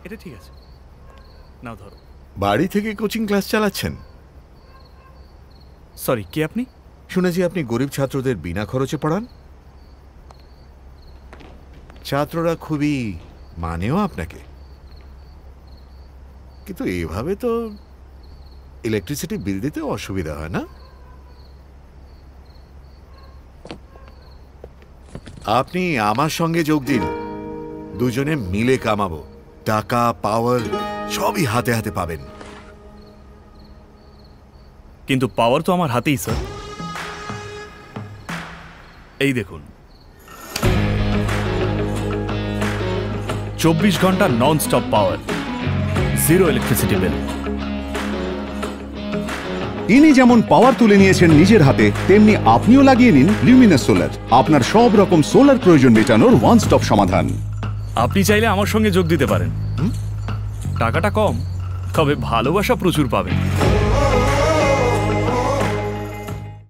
এটা ঠিক আছে, নাও ধরো। বাড়ি থেকে কোচিং ক্লাস চালাচ্ছেন? সরি, কে আপনি? শুনেছি আপনি গরিব ছাত্রদের বিনা খরচে পড়ান। ছাত্ররা খুবই মানেও আপনাকে, কিন্তু এভাবে তো ইলেকট্রিসিটি বিল দিতে অসুবিধা হয় না? আপনি আমার সঙ্গে যোগ দিন, দুজনে মিলে কামাবো। টাকা, পাওয়ার সবই হাতে হাতে পাবেন। কিন্তু পাওয়ার তো আমার হাতেই স্যার। এই দেখুন, 24 ঘন্টা নন স্টপ পাওয়ার, জিরো ইলেকট্রিসিটি বিল। ইনি যেমন পাওয়ার তুলে নিয়েছেন নিজের হাতে, তেমনি আপনিও লাগিয়ে নিন লিউমিনাস সোলার, আপনার সব রকম সোলার প্রয়োজন মেটানোর ওয়ান স্টপ সমাধান। আপনি চাইলে আমার সঙ্গে যোগ দিতে পারেন। টাকাটা কম, তবে ভালোবাসা প্রচুর পাবেন।